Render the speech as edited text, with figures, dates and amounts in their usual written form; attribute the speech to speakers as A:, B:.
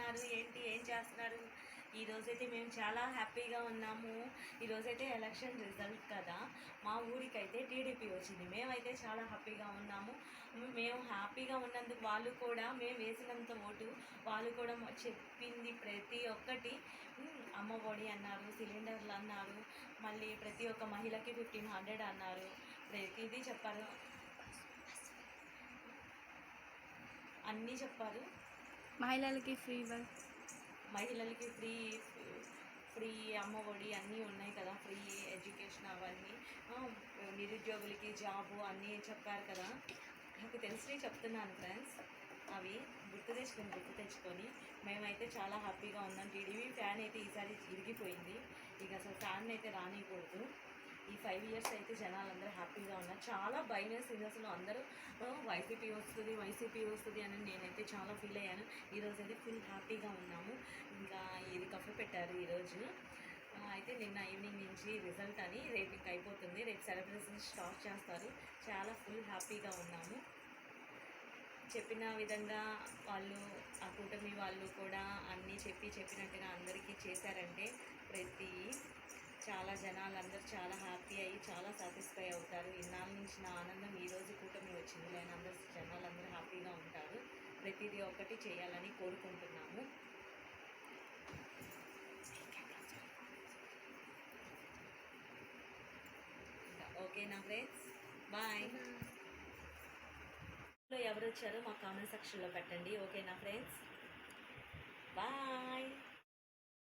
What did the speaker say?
A: ఉన్నారు, ఏంటి ఏం చేస్తున్నారు? ఈరోజైతే మేము చాలా హ్యాపీగా ఉన్నాము. ఈరోజైతే ఎలక్షన్ రిజల్ట్ కదా, మా ఊరికైతే టీడీపీ వచ్చింది. మేమైతే చాలా హ్యాపీగా ఉన్నాము. మేము హ్యాపీగా ఉన్నందుకు వాళ్ళు కూడా మేము వేసినంత ఓటు వాళ్ళు కూడా చెప్పింది ప్రతి ఒక్కటి, అమ్మ ఒడి అన్నారు, సిలిండర్లు అన్నారు, మళ్ళీ ప్రతి ఒక్క మహిళకి 1500 అన్నారు, ప్రతిదీ చెప్పారు, అన్నీ చెప్పారు.
B: మహిళలకి
A: ఫ్రీ అమ్మ ఒడి అన్నీ ఉన్నాయి కదా, ఫ్రీ ఎడ్యుకేషన్ అవన్నీ, నిరుద్యోగులకి జాబు అన్నీ చెప్పారు కదా. నాకు తెలిసినవి చెప్తున్నాను ఫ్రెండ్స్, అవి గుర్తు తెచ్చుకొని మేమైతే చాలా హ్యాపీగా ఉన్నాం. టీడీపీ ఫ్యాన్ అయితే ఈసారి ఇరిగిపోయింది, ఇక అసలు ఫ్యాన్ అయితే రానియకూడదు. ఈ 5 ఇయర్స్ అయితే జనాలందరూ హ్యాపీగా ఉన్నారు. చాలా భయం వేసింది అసలు, అందరూ వైసీపీ వస్తుంది అని నేనైతే చాలా ఫీల్ అయ్యాను. ఈరోజు అయితే ఫుల్ హ్యాపీగా ఉన్నాము. ఇంకా ఇది కఫే పెట్టారు ఈరోజు, అయితే నిన్న ఈవినింగ్ నుంచి రిజల్ట్ అని, రేపు ఇంకా అయిపోతుంది, రేపు సెలబ్రేషన్ స్టార్ట్ చేస్తారు. చాలా ఫుల్ హ్యాపీగా ఉన్నాము. చెప్పిన విధంగా వాళ్ళు, ఆ కూటమి వాళ్ళు కూడా అన్నీ చెప్పినట్టుగా అందరికీ చేశారంటే చాలా జనాలందరూ చాలా హ్యాపీ అయ్యి చాలా సాటిస్ఫై అవుతారు. ఇన్నాళ్ళ నుంచి నా ఆనందం ఈరోజు కూటమి వచ్చింది, నేను జనాలందరూ హ్యాపీగా ఉంటారు. ప్రతిదీ ఒక్కటి చేయాలని కోరుకుంటున్నాము. ఓకేనా ఫ్రెండ్స్, బాయ్. ఎవరు వచ్చారో మా కామెంట్ సెక్షన్లో పెట్టండి. ఓకేనా ఫ్రెండ్స్, బాయ్.